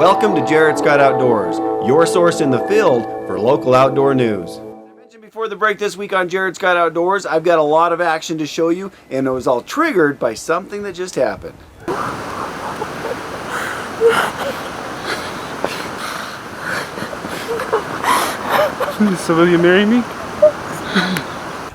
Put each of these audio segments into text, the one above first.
Welcome to Jared Scott Outdoors, your source in the field for local outdoor news. As I mentioned before the break this week on Jared Scott Outdoors, I've got a lot of action to show you, and it was all triggered by something that just happened. So will you marry me?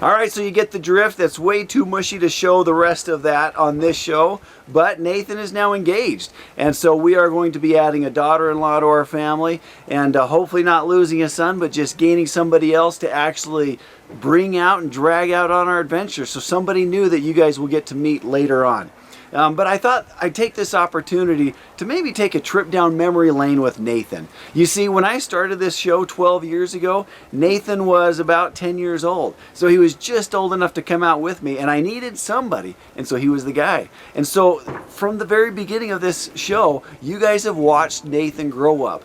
Alright, so you get the drift. That's way too mushy to show the rest of that on this show, but Nathan is now engaged, and so we are going to be adding a daughter-in-law to our family, and hopefully not losing a son, but just gaining somebody else to actually bring out and drag out on our adventure, so somebody new that you guys will get to meet later on. But I thought I'd take this opportunity to maybe take a trip down memory lane with Nathan. You see, when I started this show 12 years ago, Nathan was about 10 years old. So he was just old enough to come out with me, and I needed somebody, and so he was the guy. And so from the very beginning of this show, you guys have watched Nathan grow up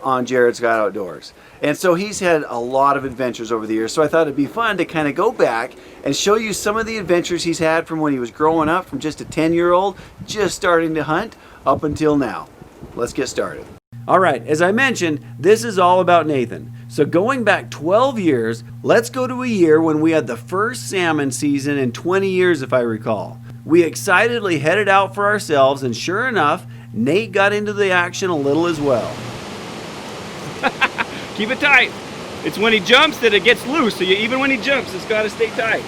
on Jared Scott Outdoors. And so he's had a lot of adventures over the years, so I thought it'd be fun to kind of go back and show you some of the adventures he's had from when he was growing up, from just a 10-year-old, just starting to hunt, up until now. Let's get started. Alright, as I mentioned, this is all about Nathan. So going back 12 years, let's go to a year when we had the first salmon season in 20 years, if I recall. We excitedly headed out for ourselves, and sure enough, Nate got into the action a little as well. Keep it tight. It's when he jumps that it gets loose, so even when he jumps, it's got to stay tight.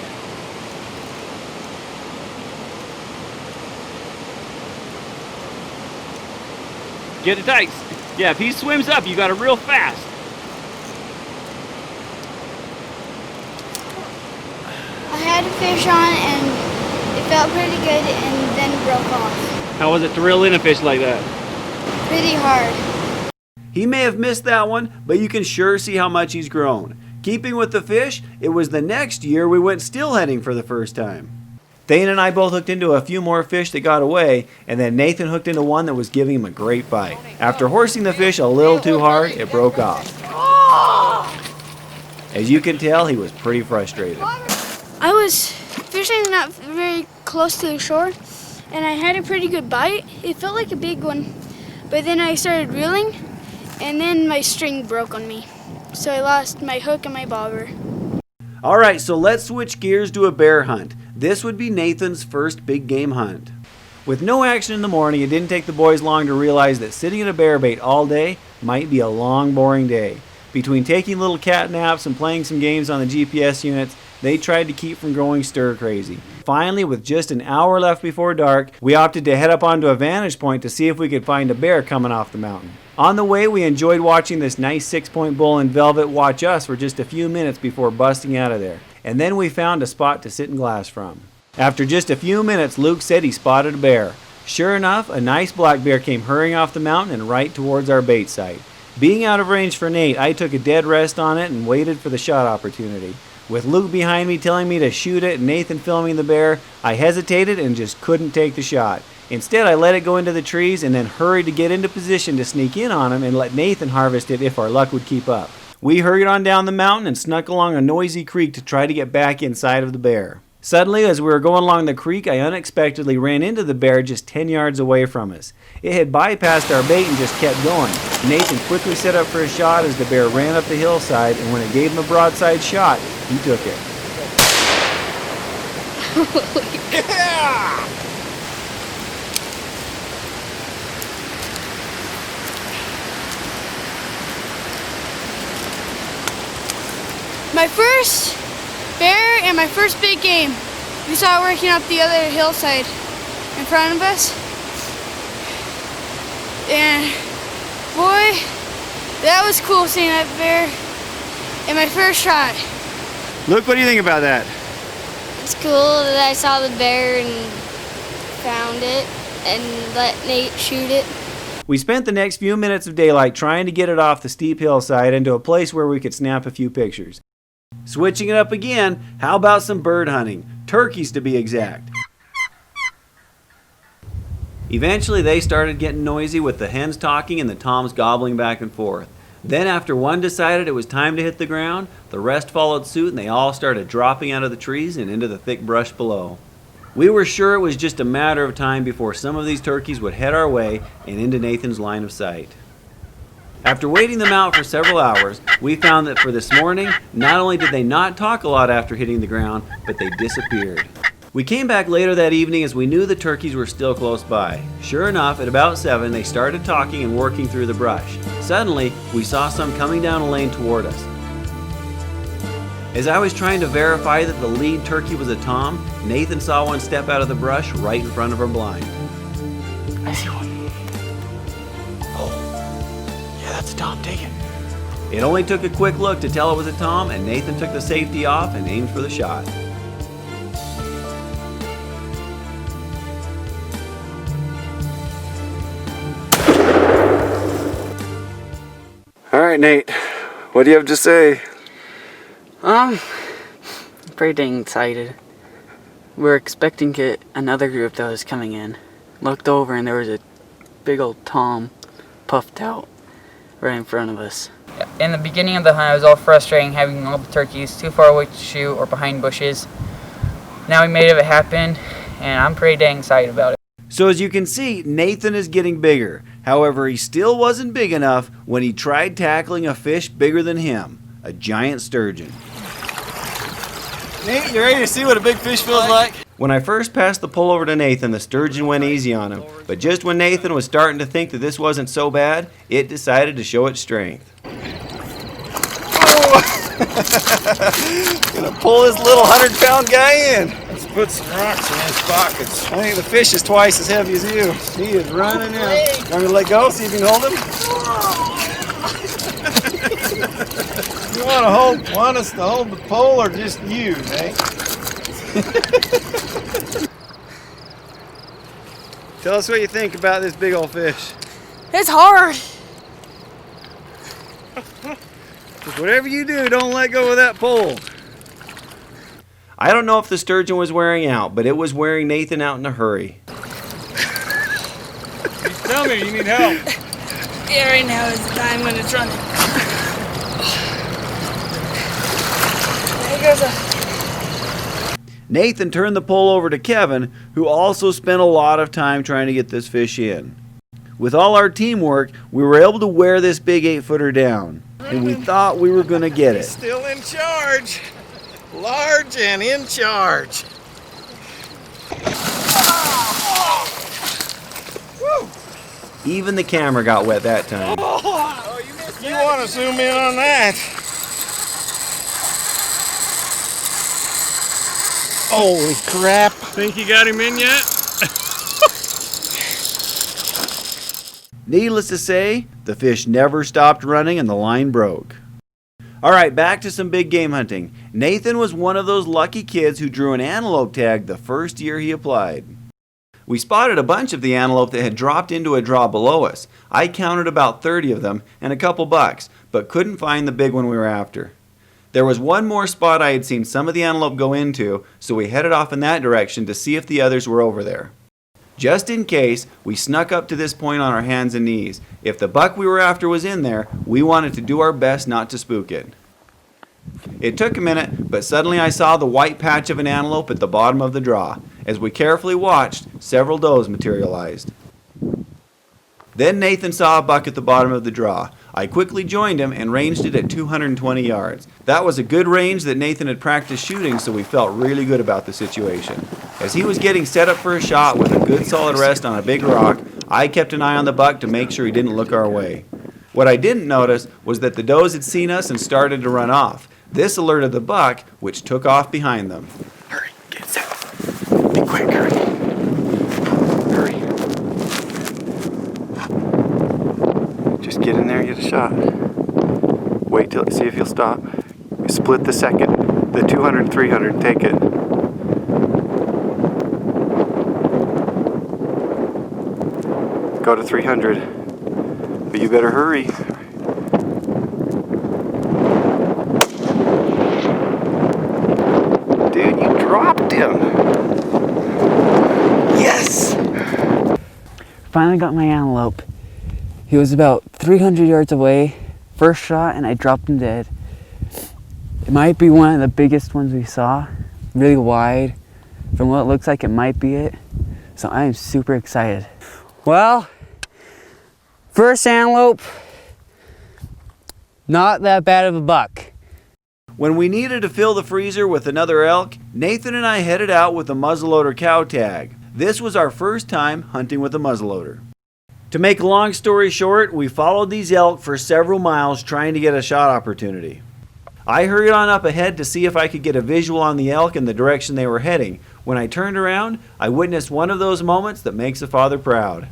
Get it tight. Yeah, if he swims up, you got to reel fast. I had a fish on and it felt pretty good and then broke off. How was it to reel in a fish like that? Pretty hard. He may have missed that one, but you can sure see how much he's grown. Keeping with the fish, it was the next year we went steelheading for the first time. Thane and I both hooked into a few more fish that got away, and then Nathan hooked into one that was giving him a great bite. After horsing the fish a little too hard, it broke off. As you can tell, he was pretty frustrated. I was fishing not very close to the shore and I had a pretty good bite. It felt like a big one, but then I started reeling and then my string broke on me. So I lost my hook and my bobber. Alright, so let's switch gears to a bear hunt. This would be Nathan's first big game hunt. With no action in the morning, it didn't take the boys long to realize that sitting at a bear bait all day might be a long, boring day. Between taking little cat naps and playing some games on the GPS units, they tried to keep from going stir crazy. Finally, with just an hour left before dark, we opted to head up onto a vantage point to see if we could find a bear coming off the mountain. On the way, we enjoyed watching this nice 6-point bull in velvet watch us for just a few minutes before busting out of there. And then we found a spot to sit and glass from. After just a few minutes, Luke said he spotted a bear. Sure enough, a nice black bear came hurrying off the mountain and right towards our bait site. Being out of range for Nate, I took a dead rest on it and waited for the shot opportunity. With Luke behind me telling me to shoot it and Nathan filming the bear, I hesitated and just couldn't take the shot. Instead, I let it go into the trees and then hurried to get into position to sneak in on him and let Nathan harvest it if our luck would keep up. We hurried on down the mountain and snuck along a noisy creek to try to get back inside of the bear. Suddenly, as we were going along the creek, I unexpectedly ran into the bear just 10 yards away from us. It had bypassed our bait and just kept going. Nathan quickly set up for a shot as the bear ran up the hillside, and when it gave him a broadside shot, he took it. Yeah! My first bear and my first big game. We saw it working up the other hillside in front of us. And boy, that was cool seeing that bear in my first shot. Luke, what do you think about that? It's cool that I saw the bear and found it and let Nate shoot it. We spent the next few minutes of daylight trying to get it off the steep hillside into a place where we could snap a few pictures. Switching it up again, how about some bird hunting? Turkeys to be exact. Eventually they started getting noisy with the hens talking and the toms gobbling back and forth. Then after one decided it was time to hit the ground, the rest followed suit and they all started dropping out of the trees and into the thick brush below. We were sure it was just a matter of time before some of these turkeys would head our way and into Nathan's line of sight. After waiting them out for several hours, we found that for this morning, not only did they not talk a lot after hitting the ground, but they disappeared. We came back later that evening as we knew the turkeys were still close by. Sure enough, at about 7, they started talking and working through the brush. Suddenly, we saw some coming down a lane toward us. As I was trying to verify that the lead turkey was a tom, Nathan saw one step out of the brush right in front of our blind. I see one. Yeah, that's a tom. Take it. It only took a quick look to tell it was a tom, and Nathan took the safety off and aimed for the shot. All right, Nate, what do you have to say? Pretty dang excited. We're expecting to get another group that was coming in. Looked over and there was a big old tom puffed out right in front of us. In the beginning of the hunt, it was all frustrating having all the turkeys too far away to shoot or behind bushes. Now we made it happen, and I'm pretty dang excited about it. So as you can see, Nathan is getting bigger. However, he still wasn't big enough when he tried tackling a fish bigger than him, a giant sturgeon. Nate, you ready to see what a big fish feels like? When I first passed the pole over to Nathan, the sturgeon went easy on him. But just when Nathan was starting to think that this wasn't so bad, it decided to show its strength. Gonna pull this little 100-pound guy in. Let's put some rocks in his pockets. I think the fish is twice as heavy as you. He is running in. You want me to let go, see if you can hold him? You want us to hold the pole or just you, Nate? Tell us what you think about this big old fish. It's hard. Just whatever you do, don't let go of that pole. I don't know if the sturgeon was wearing out, but it was wearing Nathan out in a hurry. Tell me you need help. Yeah, right now is the time when it's running. There goes a... Nathan turned the pole over to Kevin, who also spent a lot of time trying to get this fish in. With all our teamwork, we were able to wear this big 8-footer down, and we thought we were going to get it. Still in charge. Large and in charge. Even the camera got wet that time. You want to zoom in on that? Holy crap. Think you got him in yet? Needless to say, the fish never stopped running and the line broke. Alright, back to some big game hunting. Nathan was one of those lucky kids who drew an antelope tag the first year he applied. We spotted a bunch of the antelope that had dropped into a draw below us. I counted about 30 of them and a couple bucks, but couldn't find the big one we were after. There was one more spot I had seen some of the antelope go into, so we headed off in that direction to see if the others were over there. Just in case, we snuck up to this point on our hands and knees. If the buck we were after was in there, we wanted to do our best not to spook it. It took a minute, but suddenly I saw the white patch of an antelope at the bottom of the draw. As we carefully watched, several does materialized. Then Nathan saw a buck at the bottom of the draw. I quickly joined him and ranged it at 220 yards. That was a good range that Nathan had practiced shooting, so we felt really good about the situation. As he was getting set up for a shot with a good solid rest on a big rock, I kept an eye on the buck to make sure he didn't look our way. What I didn't notice was that the does had seen us and started to run off. This alerted the buck, which took off behind them. Hurry, get set. Be quick, hurry. Hurry. Just get in there and get a shot. Wait till see if he'll stop. We split the second. The 200, 300, take it. Go to 300. But you better hurry. Dude, you dropped him. Yes! Finally got my antelope. He was about 300 yards away. First shot and I dropped him dead. It might be one of the biggest ones we saw. Really wide. From what it looks like, it might be it. So I am super excited. Well, first antelope Not that bad of a buck. When we needed to fill the freezer with another elk, Nathan and I headed out with a muzzleloader cow tag. This was our first time hunting with a muzzleloader. To make a long story short, we followed these elk for several miles trying to get a shot opportunity. I hurried on up ahead to see if I could get a visual on the elk in the direction they were heading. When I turned around, I witnessed one of those moments that makes a father proud.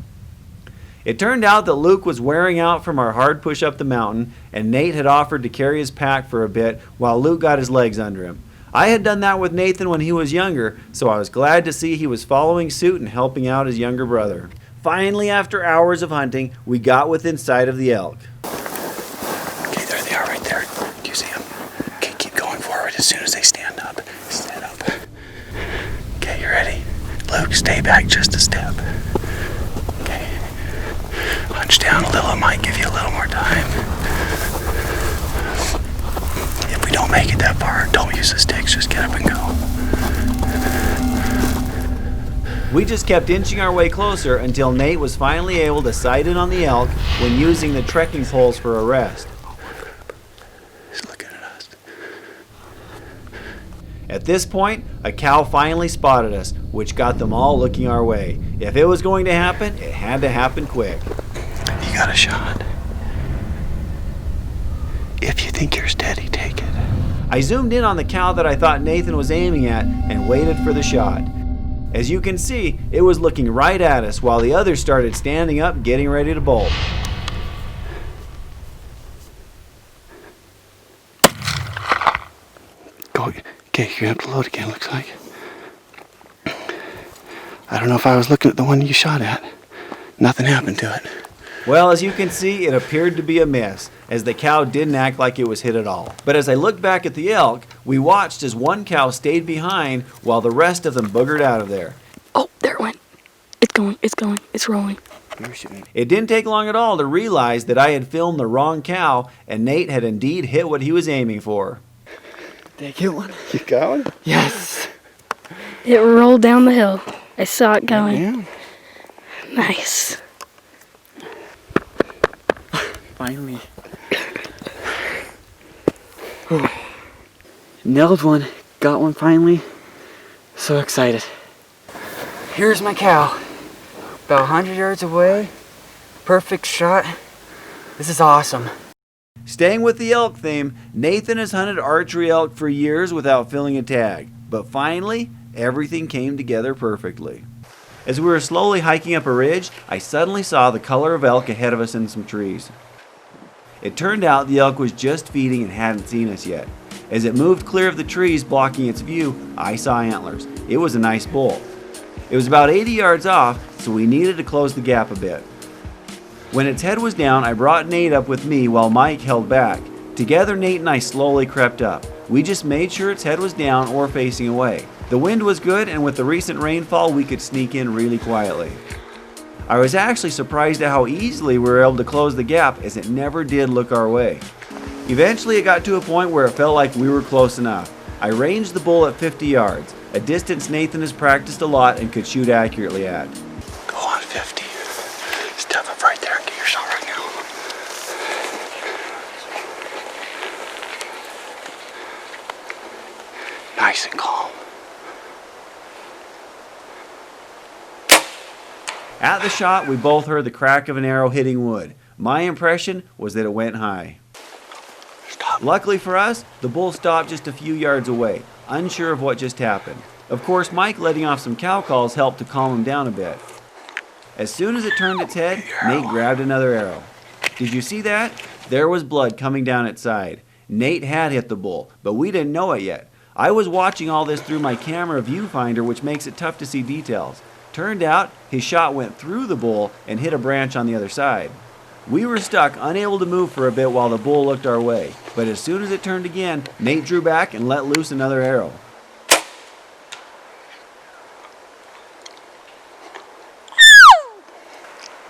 It turned out that Luke was wearing out from our hard push up the mountain, and Nate had offered to carry his pack for a bit while Luke got his legs under him. I had done that with Nathan when he was younger, so I was glad to see he was following suit and helping out his younger brother. Finally, after hours of hunting, we got within sight of the elk. Okay, there they are right there. Do you see them? Okay, keep going forward as soon as they stand up. Stand up. Okay, you ready? Luke, stay back just a step. Okay. Hunch down a little. It might give you a little more time. If we don't make it that far, don't use the sticks. Just get up and go. We just kept inching our way closer until Nate was finally able to sight in on the elk when using the trekking poles for a rest. He's looking at us. At this point, a cow finally spotted us, which got them all looking our way. If it was going to happen, it had to happen quick. You got a shot. If you think you're steady, take it. I zoomed in on the cow that I thought Nathan was aiming at and waited for the shot. As you can see, it was looking right at us while the others started standing up, getting ready to bolt. Go. Okay, you're gonna have to load again, looks like. I don't know if I was looking at the one you shot at. Nothing happened to it. Well, as you can see, it appeared to be a miss, as the cow didn't act like it was hit at all. But as I looked back at the elk, we watched as one cow stayed behind while the rest of them boogered out of there. Oh, there it went. It's going, it's rolling. It didn't take long at all to realize that I had filmed the wrong cow, and Nate had indeed hit what he was aiming for. Did I get one? You got one? Yes. It rolled down the hill. I saw it going. Yeah. Nice. Finally. Nailed one. Got one finally. So excited. Here's my cow. About 100 yards away. Perfect shot. This is awesome. Staying with the elk theme, Nathan has hunted archery elk for years without filling a tag. But finally, everything came together perfectly. As we were slowly hiking up a ridge, I suddenly saw the color of elk ahead of us in some trees. It turned out the elk was just feeding and hadn't seen us yet. As it moved clear of the trees blocking its view, I saw antlers. It was a nice bull. It was about 80 yards off, so we needed to close the gap a bit. When its head was down, I brought Nate up with me while Mike held back. Together, Nate and I slowly crept up. We just made sure its head was down or facing away. The wind was good, and with the recent rainfall, we could sneak in really quietly. I was actually surprised at how easily we were able to close the gap, as it never did look our way. Eventually, it got to a point where it felt like we were close enough. I ranged the bull at 50 yards, a distance Nathan has practiced a lot and could shoot accurately at. Go on 50. Step up right there and get your shot right now. Nice and calm. At the shot, we both heard the crack of an arrow hitting wood. My impression was that it went high. Stop. Luckily for us, the bull stopped just a few yards away, unsure of what just happened. Of course, Mike letting off some cow calls helped to calm him down a bit. As soon as it turned its head, Nate grabbed another arrow. Did you see that? There was blood coming down its side. Nate had hit the bull, but we didn't know it yet. I was watching all this through my camera viewfinder, which makes it tough to see details. Turned out, his shot went through the bull and hit a branch on the other side. We were stuck, unable to move for a bit while the bull looked our way. But as soon as it turned again, Nate drew back and let loose another arrow.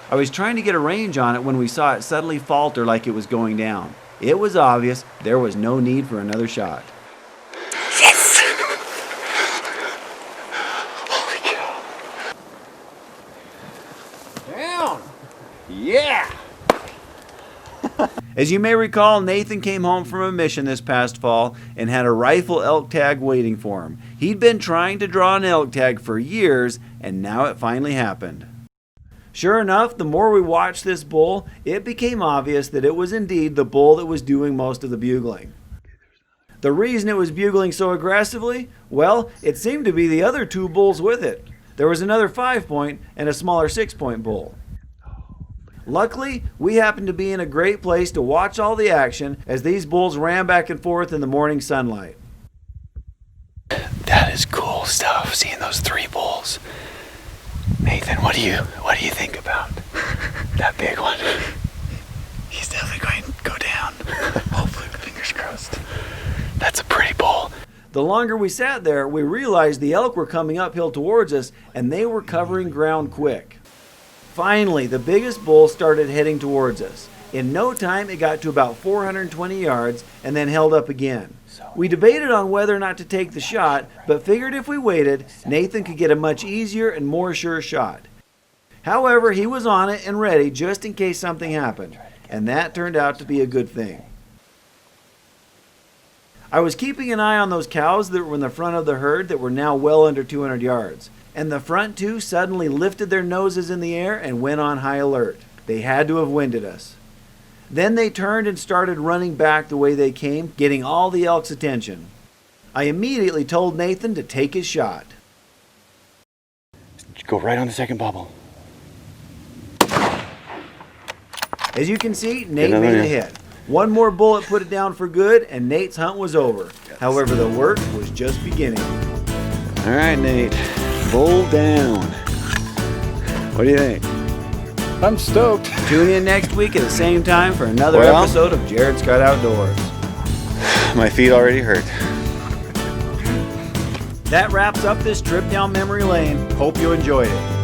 I was trying to get a range on it when we saw it suddenly falter like it was going down. It was obvious there was no need for another shot. Yes! Holy cow. Down. Yeah. As you may recall, Nathan came home from a mission this past fall and had a rifle elk tag waiting for him. He'd been trying to draw an elk tag for years, and now it finally happened. Sure enough, the more we watched this bull, it became obvious that it was indeed the bull that was doing most of the bugling. The reason it was bugling so aggressively? Well, it seemed to be the other two bulls with it. There was another 5-point and a smaller 6-point bull. Luckily, we happened to be in a great place to watch all the action as these bulls ran back and forth in the morning sunlight. That is cool stuff, seeing those 3 bulls. Nathan, what do you think about that big one? He's definitely going to go down. Hopefully, fingers crossed. That's a pretty bull. The longer we sat there, we realized the elk were coming uphill towards us and they were covering ground quick. Finally, the biggest bull started heading towards us. In no time, it got to about 420 yards and then held up again. We debated on whether or not to take the shot, but figured if we waited, Nathan could get a much easier and more sure shot. However, he was on it and ready just in case something happened, and that turned out to be a good thing. I was keeping an eye on those cows that were in the front of the herd that were now well under 200 yards, and the front two suddenly lifted their noses in the air and went on high alert. They had to have winded us. Then they turned and started running back the way they came, getting all the elk's attention. I immediately told Nathan to take his shot. Go right on the second bubble. As you can see, Nate made a hit. One more bullet put it down for good, and Nate's hunt was over. However, the work was just beginning. All right, Nate. Bull down. What do you think? I'm stoked. Tune in next week at the same time for another episode of Jared Scott Outdoors. My feet already hurt. That wraps up this trip down memory lane. Hope you enjoyed it.